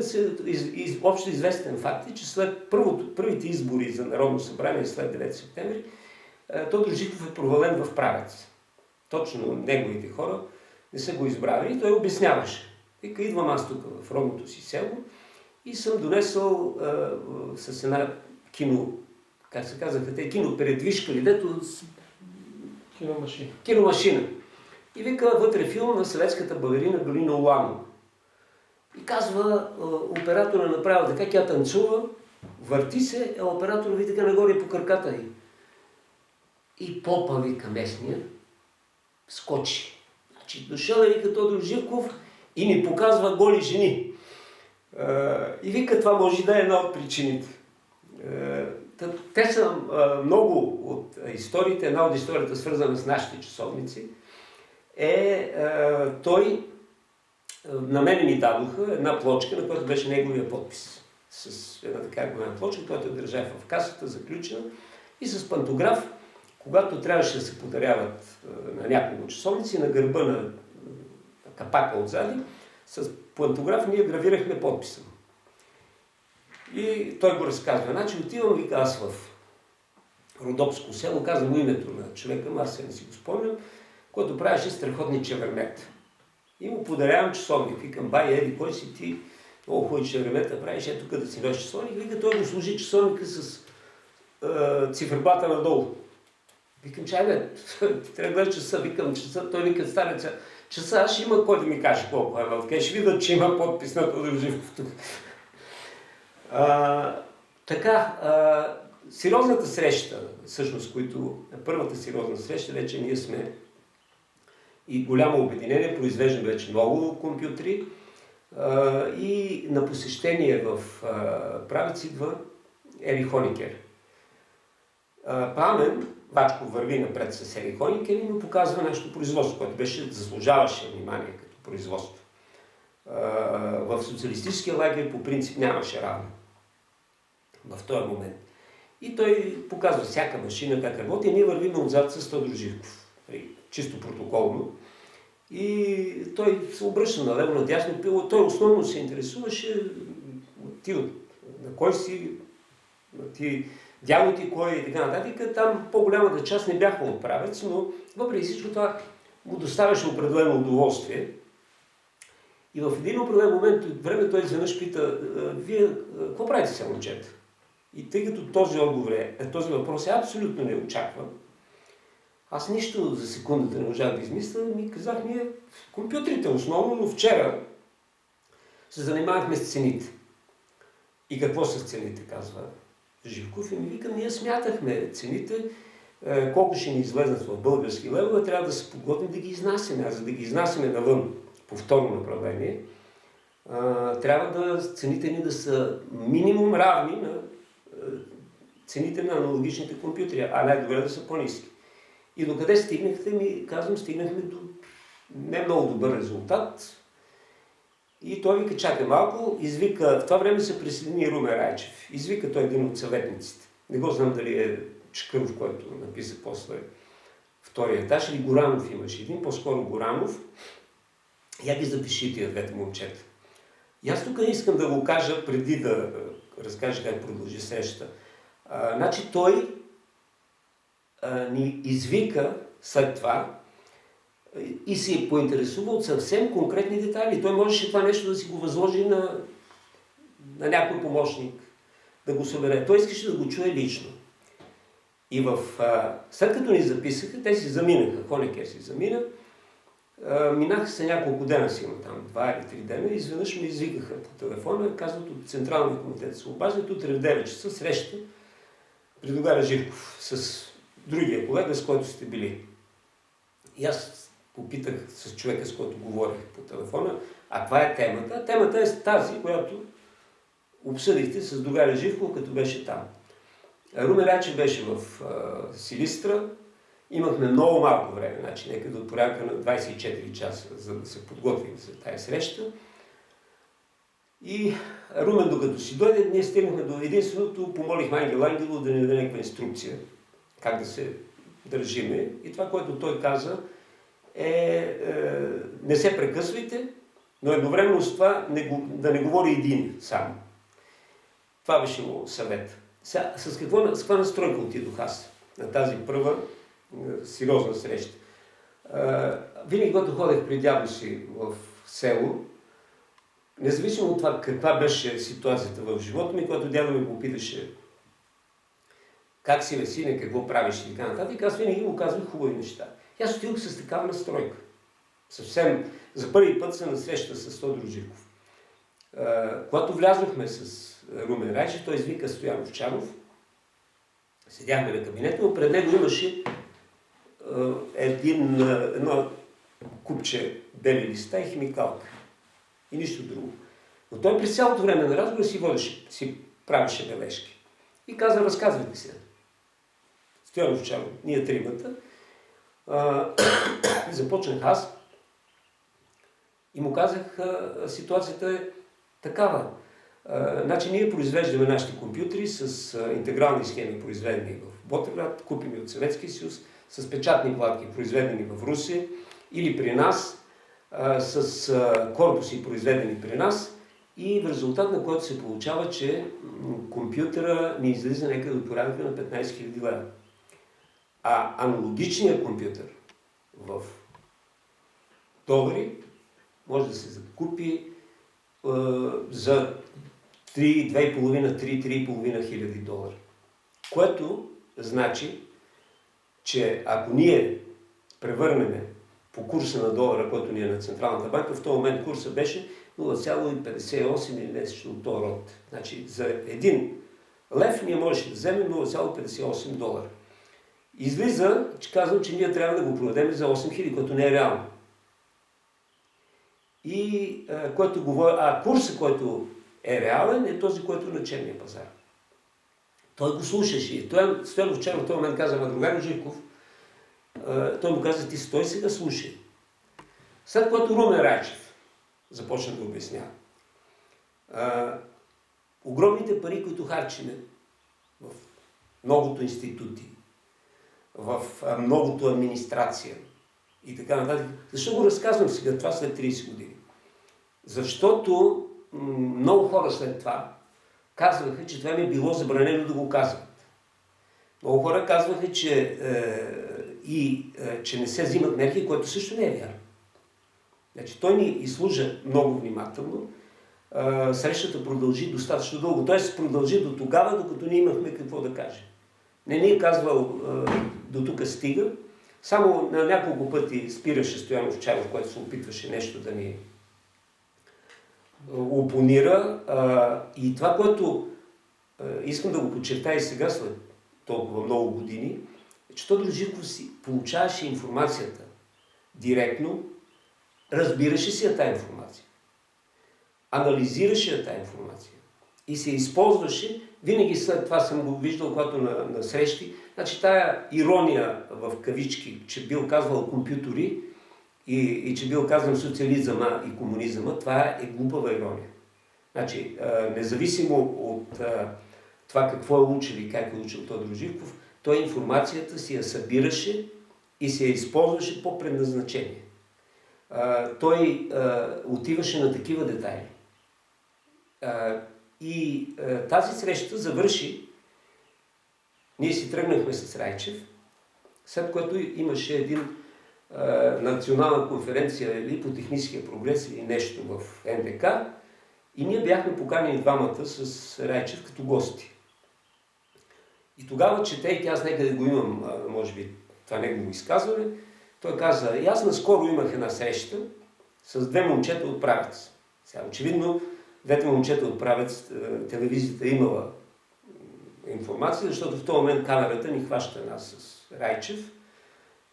общо известен факт е, че след първите избори за Народно събрание след 9 септември, Тодор Живков е провален в Правец. Точно неговите хора не са го избрали и той обясняваше. Вика, идвам аз тук в родното си село и съм донесъл с една кинопередвижка ли, дето киномашина. И вика, вътре филм на съветската балерина Галина Уламова. И казва, оператора направил така, тя танцува, върти се, а оператора ви така нагоре по краката й. И попа, вика, местния, скочи. Значи дошъл е, вика, Тодор Живков и ни показва голи жени. И вика, това може да е една от причините. Те са много от историите, една от историята свързана с нашите часовници, той на мен ми дадоха една плочка, на която беше неговия подпис. С една така голяма плочка, която държа в касата, заключена и с пантограф, когато трябваше да се подаряват на няколко часовници, на гърба на капака отзади, с пантограф ние гравирахме подписа. И той го разказва. Значи отивам, вика, аз в Родопско село, казвам името на човека, аз се не си го спомням, който правеше страхотни чевермета. И му подарявам часовник. Викам, бай, еди, кой си ти? Много хубави чевермета правиш, ето тук да си носиш часовник. Вика, той го служи часовника с циферблата надолу. Викам, чай бе, трябва да гледаш часа. Викам, часа, той вика, стареца, часа, аз ще има кой да ми каже колко е вълка. Ще видят, че има подпис на Тодор Живков тук. Сериозната среща, всъщност, първата сериозна среща, вече ние сме и голямо обединение, произвеждаме вече много компютри и на посещение в Правец идва Ери Хоникер. Пламен Вачко върви напред с Ери Хоникер и му показва нашето производство, което заслужаваше внимание като производство. В социалистическия лагер по принцип нямаше равно в този момент. И той показва всяка машина как работи, и ние вървим отзад с Тодор Живков. Чисто протоколно. И той се обръща налево, надясно. Той основно се интересуваше на кой си, ти дядо ти кой и така нататък. Там по-голямата част не бяха от Правец, но въпреки всичко това му доставяше определено удоволствие. И в един определен момент от време той изведнъж пита, вие какво правите сега, момчета? И тъй като този въпрос е абсолютно неочакван, аз нищо за секундата не можах да измисля, ми казах, ние компютрите основно, но вчера се занимавахме с цените. И какво са цените, казва Живков, и ми вика, ние смятахме цените, колко ще ни излезнат в български левове, трябва да се подготвим да ги изнасяме. А за да ги изнасяме навън по второ направление, трябва цените ни да са минимум равни на цените на аналогичните компютри, а най-добре да са по-ниски. И докъде стигнахте, стигнахме до не много добър резултат. И той вика, чакай малко, извика, в това време се присъедини Румен Райчев. Извика той един от съветниците. Не го знам дали е Чакъров, който написа после втория етаж, или Горанов имаше един, по-скоро Горанов. Я ги запиши тия двете момчета. И аз тук искам да го кажа, преди да разкажа как продължи срещата. Значи той ни извика след това и се е поинтересува от съвсем конкретни детайли. Той можеше това нещо да си го възложи на някой помощник, да го събере. Той искаше да го чуе лично. И след като ни записаха, те си заминаха, Хоникер си замина, минаха се няколко дена си, там 2 или 3 дена, и изведнъж ме извикаха по телефона, казват от Централния комитет се обаждат, утре в 9 часа среща при Догаря Живков с другия колега, с който сте били. И аз попитах с човека, с който говорих по телефона, а това е темата. Темата е тази, която обсъдихте с Догаря Живков, като беше там. Румен Райчев беше в Силистра. Имахме много малко време, значи някъде от порядка на 24 часа, за да се подготвим за тази среща. И Румен, докато си дойде, ние стигнахме до единственото, помолихме Ангел Ангелов да ни даде някаква инструкция, как да се държиме. И това, което той каза, не се прекъсвайте, Но едновременно с това да не говори един само. Това беше му съвет. Сега, с каква настройка отидох аз на тази първа сериозна среща? Винаги, когато ходех при дядо си в село, независимо от това каква беше ситуацията в живота ми, когато дядо ми попиташе как си, сине, какво правиш и така нататък, аз винаги му казвах хубави неща. И аз отидох с такава настройка. Съвсем за първи път се насреща с Тодор Живков. Когато влязохме с Румен Райчев, той извика Стоян Овчаров. Седяхме на кабинета, но пред него имаше едно купче бели листа и химикалка. И нищо друго. Но той през цялото време на разговора си правеше бележки. И каза, разказвайте се. Стоян Овчаров, ние тримата. Започнах аз и му казах, ситуацията е такава. Значи ние произвеждаме нашите компютри с интегрални схеми, произведени в Ботевград, купени от Съветския съюз, с печатни платки, произведени в Русия или при нас, с корпуси, произведени при нас, и в резултат на което се получава, че компютъра ни излиза някъде от порядъка на 15 000 лева. А аналогичният компютър в долари може да се закупи за 2,5-3 хиляди долара. Което значи, че ако ние превърнем по курса на долара, който ни е на Централната банка, в този момент курса беше 0,58 или нещо от този род. Значи за 1 лев ние можеше да вземем 0,58 долара. Излиза, че казвам, че ние трябва да го продадем за 8000, което не е реално. И курсът, който е реален, е този, който е на черния пазар. Той го слушаше. Стоян Овчаров в този момент каза, другар Живков, той му каза, ти стой сега, слушай. След което Румен Райчев започна да обяснява. Огромните пари, които харчиме в многото институти, в многото администрация и така нататък. Защо го разказвам сега това след 30 години? Защото много хора след това казваха, че това ми е било забранено да го казват. Много хора казваха, че не се взимат мерки, което също не е вярно. Значи, той ни изслужа много внимателно. Срещата продължи достатъчно дълго. Т.е. продължи до тогава, докато ние имахме какво да кажем. Не ни е казвал до тук стига. Само на няколко пъти спираше Стоян Овчаров, който се опитваше нещо да ни опонира. И това, което искам да го подчертая и сега, след толкова много години, е, че Тодор Живков си получаваше информацията директно, разбираше си я тая информация, анализираше я тая информация и се използваше. Винаги след това съм го виждал, когато на срещи. Значи тая ирония в кавички, че бил казвал компютъри и че бил казвам социализъма и комунизъма, това е глупава ирония. Значи, независимо от това какво е учил и как е учил Тодор Живков, той информацията си я събираше и се я използваше по предназначение. Той отиваше на такива детайли. Тази среща завърши. Ние си тръгнахме с Райчев, след което имаше един национална конференция или по техническия прогрес или нещо в НДК и ние бяхме поканени двамата с Райчев като гости. И тогава, четейки, аз някъде го имам, може би това негово изказване, той каза, и аз наскоро имах една среща с две момчета от Правец. Сега, очевидно, двете момчета от Правец, телевизията имала информация, защото в този момент камерата ни хваща нас с Райчев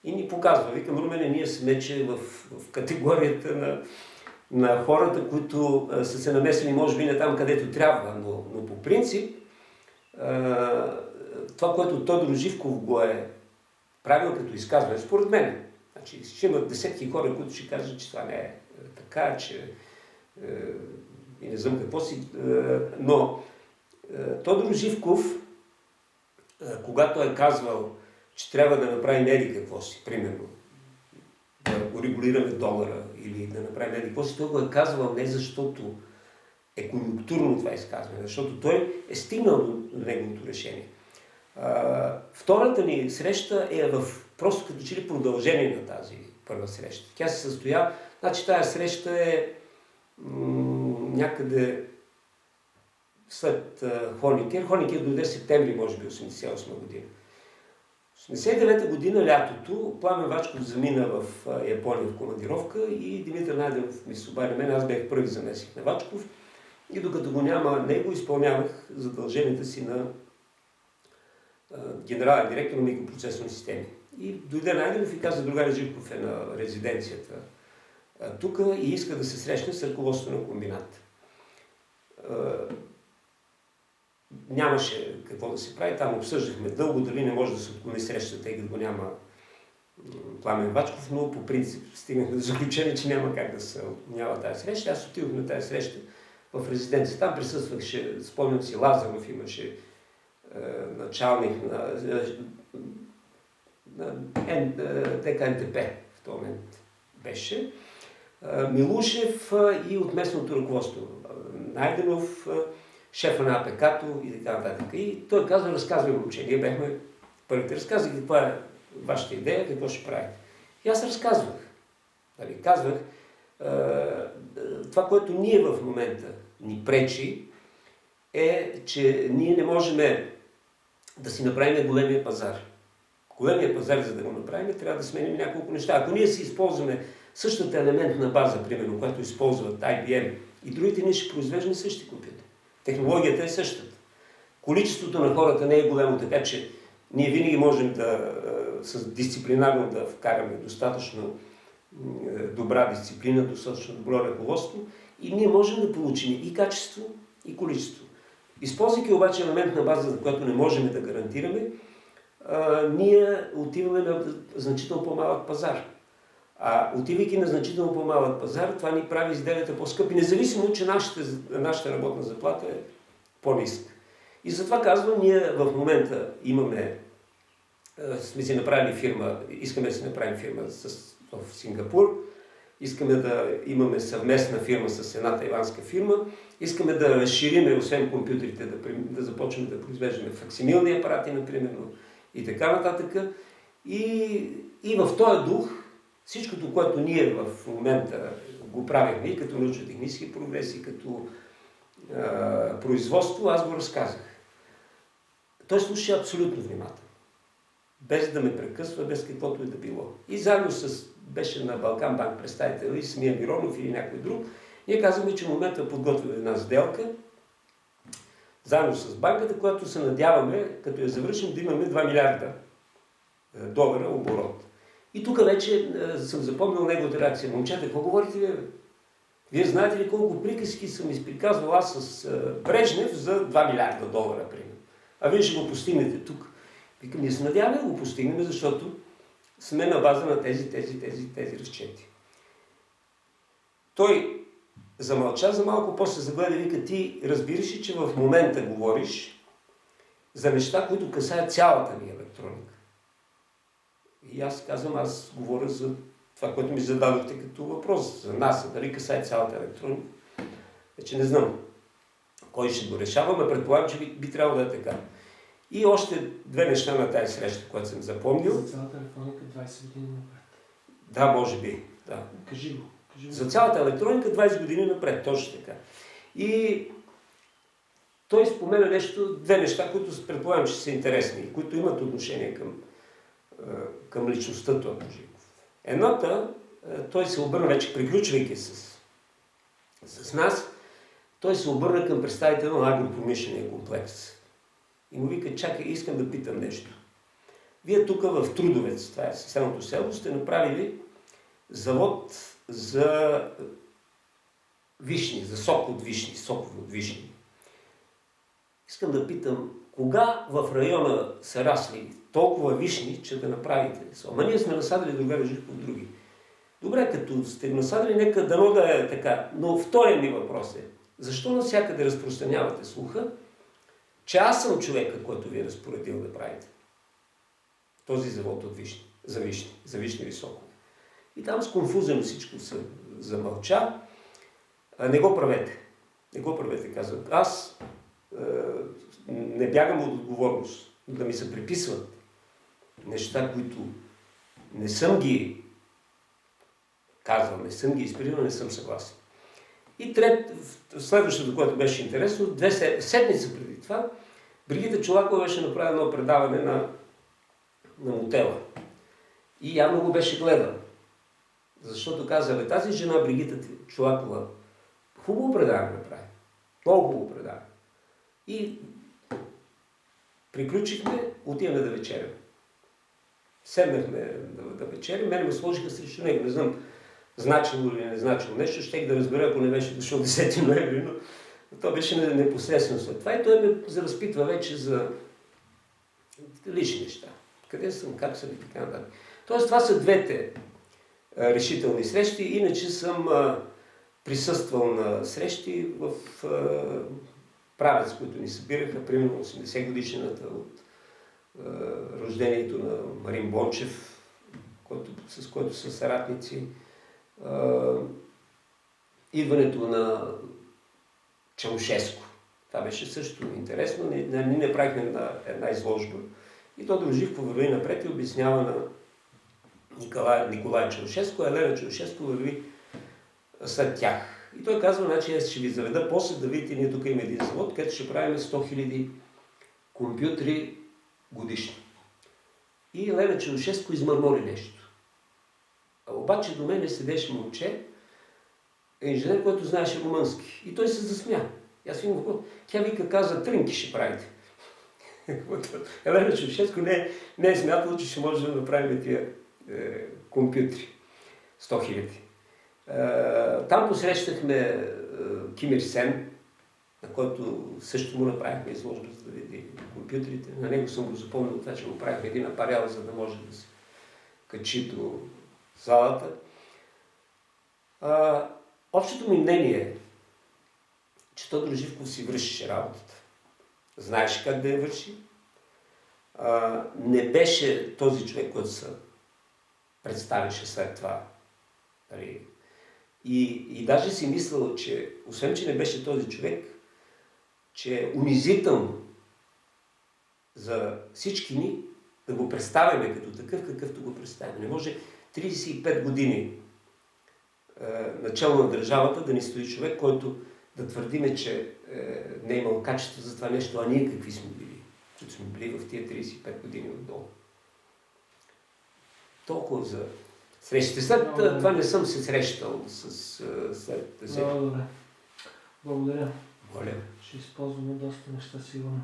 и ни показва. Викам, Румене, ние сме вече в категорията на хората, които са се намесени, може би не там, където трябва, но по принцип това, което Тодор Живков го е правил като изказване, според мен. Значи, ще имат десетки хора, които ще кажат, че това не е така, че и не знам какво си. Но Тодор Живков, когато е казвал, че трябва да направи еди какво си, примерно, да урегулираме долара или да направим еди какво си. Той го е казвал не защото е конюнктурно това изказване, защото той е стигнал до неговото решение. Втората ни среща е просто като че ли продължение на тази първа среща. Тя се състоя, значи тази среща е някъде след Хоникер. Хоникер дойде в септември, може би 1988 година. В 1989 година, лятото, Пламен Вачков замина в Япония в командировка и Димитър Найденов ми се обади на мен. Аз бях първи заместник на Вачков и докато го няма него, изпълнявах задълженията си на генерален директор на микропроцесорни системи. И дойде Найденов и каза: другари Живков е на резиденцията тук и иска да се срещне с ръководството на комбината. Нямаше какво да се прави, там обсъждахме дълго дали не може да се отклони срещата, тъй като го няма Пламен Вачков, но по принцип стигнахме до заключение, че няма как да се отклонява тази среща. Аз отидох на тази среща в резиденция. Там присъстваше, спомням си, Лазаров имаше началник на ДКНТП в този момент беше. Милушев и от местното ръководство. Найденов, шефа на АПК-то и така нататък. И той казва: разказвай, момче. Ние бяхме първите. Разказвай каква е вашата идея, какво ще правите. И аз разказвах. Казвах, това, което ние в момента ни пречи, е, че ние не можем да си направим големия пазар. Големия пазар, за да го направим, трябва да сменим няколко неща. Ако ние си използваме същата елементна база, примерно, която използват IBM и другите, ние ще произвеждаме същи компютри. Технологията е същата. Количеството на хората не е големо, така че ние винаги можем с дисциплинарно да вкараме достатъчно добра дисциплина, достатъчно добро ръководство и ние можем да получим и качество, и количество. Използвайки обаче елементна база, за която не можем да гарантираме, ние отиваме на значително по-малък пазар. А отивайки на значително по-малък пазар, това ни прави изделията по-скъпи, независимо, че нашата работна заплата е по-ниска. И затова казвам, ние в момента сме си направили фирма, искаме да си направим фирма в Сингапур, искаме да имаме съвместна фирма с една тайванска фирма, искаме да разшириме, освен компютрите, да започнем да произвеждаме факсимилни апарати, например, и така нататък. И в този дух, всичкото, което ние в момента го правихме, и като научно-технически прогреси, като производство, аз го разказах. Той слуша абсолютно внимателно. Без да ме прекъсва, без каквото и да било. И заедно беше на Балкан банк представител и самия Миронов или някой друг, ние казваме, че в момента подготвяме една сделка, заедно с банката, която се надяваме, като я завършим, да имаме 2 милиарда долара оборот. И тук вече съм запомнил неговата реакция. Момчета, какво говорите ви? Вие знаете ли колко приказки съм изприказвал аз с Брежнев за 2 милиарда долара, примерно. А вие ще го постигнете тук. Викам, ние се надяваме да го постигнем, защото сме на база на тези разчети. Той замълча за малко, после загледа и вика: ти разбираш ли, че в момента говориш за неща, които касаят цялата ни електроника? И аз казвам, аз говоря за това, което ми зададохте като въпрос за нас, дали касае цялата електроника. Вече не знам кой ще го решава, но предполагам, че би трябвало да е така. И още 2 неща на тази среща, която съм запомнил. За цялата електроника 20 години напред. Да, може би. Да. Кажи го. За цялата електроника 20 години напред, точно така. И той спомена 2 неща, които предполагам, че са интересни, които имат отношение към личността това Божиков. Едната, той се обърна вече, приключвайки с нас, той се обърна към представител на агропромишления комплекс. И му вика: чакай, искам да питам нещо. Вие тук в Трудовец, това е съседното село, сте направили завод за вишни, за сокове от вишни. Искам да питам, кога в района са расли толкова вишни, че да направите? Ама ние сме насадили другари Живков други. Добре, като сте насадили, нека дано да е така. Но вторият ми въпрос е: защо навсякъде разпространявате слуха, че аз съм човека, който ви е разпоредил да правите този завод от вишни, за вишни високо? И там сконфузено всичко се замълча. Не го правете. Не го правете, казват. Аз не бягам от отговорност да ми се приписват неща, които не съм ги казвал, не съм ги изпирил, не съм съгласен. И следващото, което беше интересно, 2 седмици преди това, Бригита Чолакова беше направила едно предаване на мотела. И явно го беше гледал. Защото каза, тази жена, Бригита Чолакова, хубаво предаване направи. Много хубаво предаване. И приключихме, отиваме да вечеряме. Седнахме да вечеряме, мене ме сложиха срещу него. Не знам, значило или не значило нещо, щех да разбера, ако не беше дошъл 10 ноември, но то беше непосредствено след това. И той ме заразпитва вече за лични неща. Къде съм, как съм и така нататък. Тоест, това са двете решителни срещи. Иначе съм присъствал на срещи в Правец, които ни събираха, примерно 80 годишнината от рождението на Марин Бончев, с който са съратници. Идването на Чаушеско. Това беше също интересно. Ние направихме една изложба. И Тодор Живков върви напред и обяснява на Николай Чаушеско, а Елена Чаушеско върви след тях. И той казва, значи аз ще ви заведа после да видите, ние тук има един завод, където ще правим 100 000 компютри годишно. И Елена Чаушеско измърмори нещо. А обаче до мене седеше момче, инженер, който знаеше румънски. И той се засмя. И аз им го тя вика, каза, трънки ще правите. Елена Чаушеско не е смятала, че ще може да направим тия компютри. 100 000. Там посрещахме Ким Ир Сен, на който също му направихме изложба, за да види компютрите. На него съм го запомнил това, че му правихме един апарел, за да може да се качи до залата. Общото ми мнение е, че Тодор Живков си вършеше работата. Знаеше как да я върши. Не беше този човек, който се представяше след това. И даже си мислил, че освен, че не беше този човек, че е унизително за всички ни да го представяме като такъв, какъвто го представяме. Не може 35 години начало на държавата да ни стои човек, който да твърдиме, че не е имал качество за това нещо, а ние какви сме били, които сме били в тия 35 години отдолу. Толкова за срещите. След това не съм се срещал след 10. Много добре. Благодаря. Моля. Ще използваме доста неща, сигурно.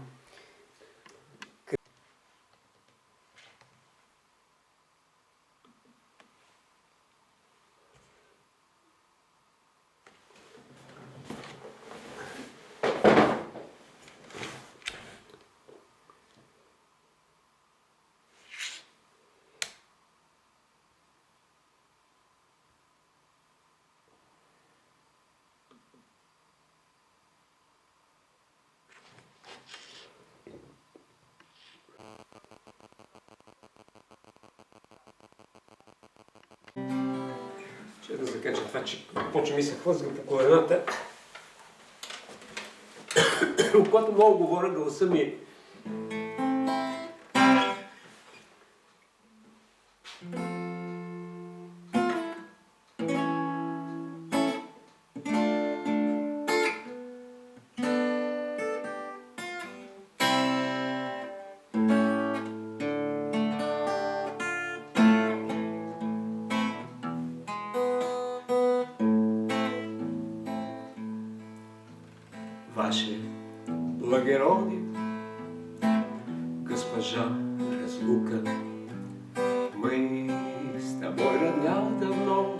Ще да закача това, че почва ми се хлъзга по колената. Когато много говоря, гласа ми Ваше благородие, госпожа разлука, мы с тобой родня давно,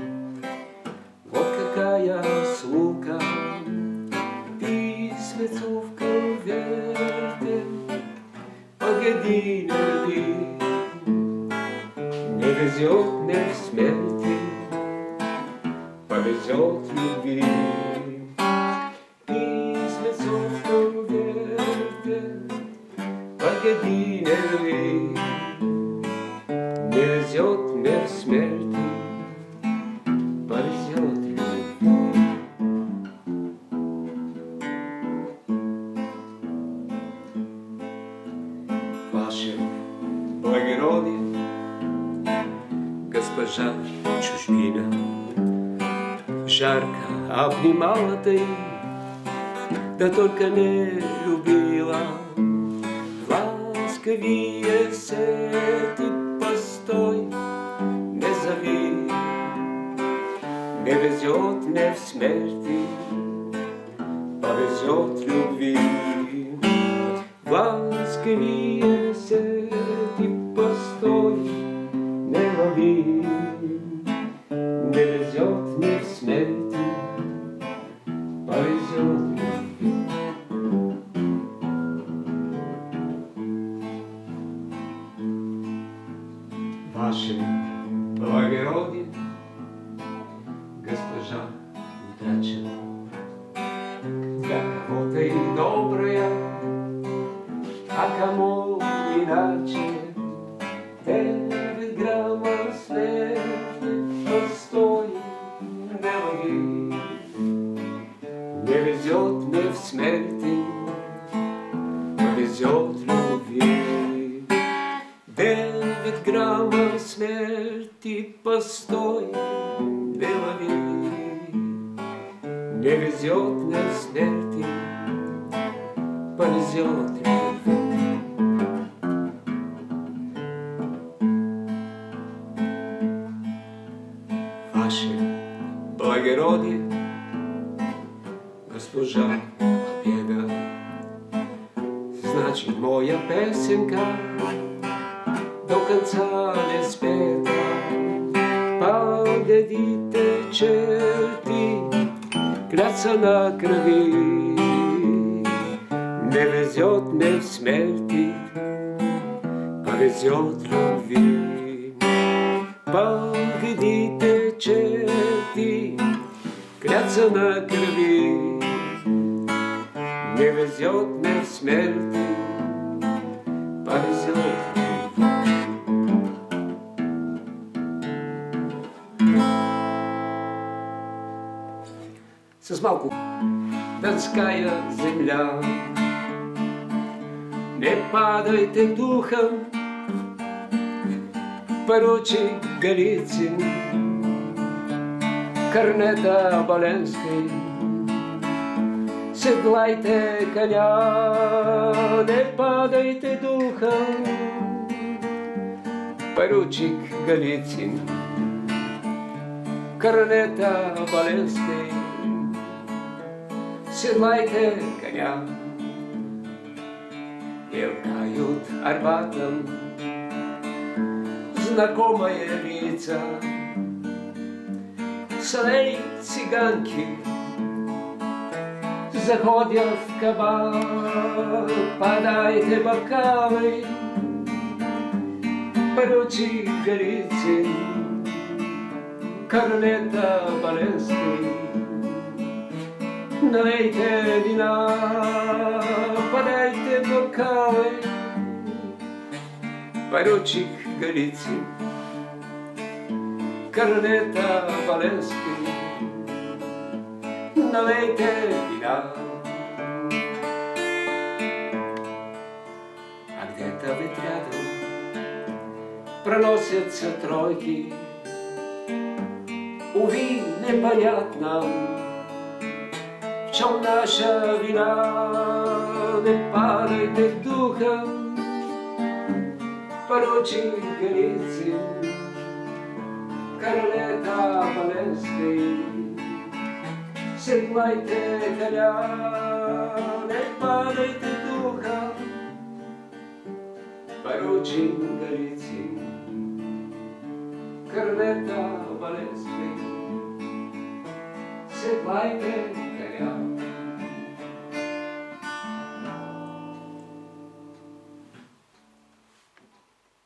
вот какая слука, письмецу в конверте, погоди, не везет мне в смерти, повезет в любви. Погоди, не рви, не везет мне в смерти, повезет любви. Ваше благородие, госпожа чужбина, жарко обнимала ты, да только не любила. Ласковее се ты постой, не зови, не везет мне в смерти, повезет любви. Ласковее се ты постой, не лови, не везет мне в смерти, повезет любви. Ваше благородие, госпожа утрачена, для кого-то и добрая, а кому иначе. 9 граммов смерти постой, не лови, не везет мне в смерти, повезет любви. 9 граммов смерти постой, не лови, не везет мне в смерти, повезет любви. Ваше благородие, госпожа Победа, значит, моя песенка до конца не спета. Погодите, черти, клятся на крови, не везет мне в смерти, повезет любви. Погодите, черти, клятся на крови, не везет мне в смерти, повезет любви. С малку донская земля, не падайте духом, поручик Голицын, корнета Оболенский, седлайте коня, не падайте духом, поручик Голицын, корнета Оболенский, седлайте коня. Мелькают Арбатом знакомые лица, солей цыганки заходят в кабак, подайте бокалы, поручик Голицын, корнета Оболенский, налейте вина, подайте бокалы, поручик Голицын, корнета Оболенский, налейте вина. А где-то ведь рядом проносятся тройки, увы, непонятно, в чем наша вина. Не падайте духом, поручик Голицын, корнета Оболенский, седлайте коня, не падайте духом, поручик Голицын, корнета Оболенский, седлайте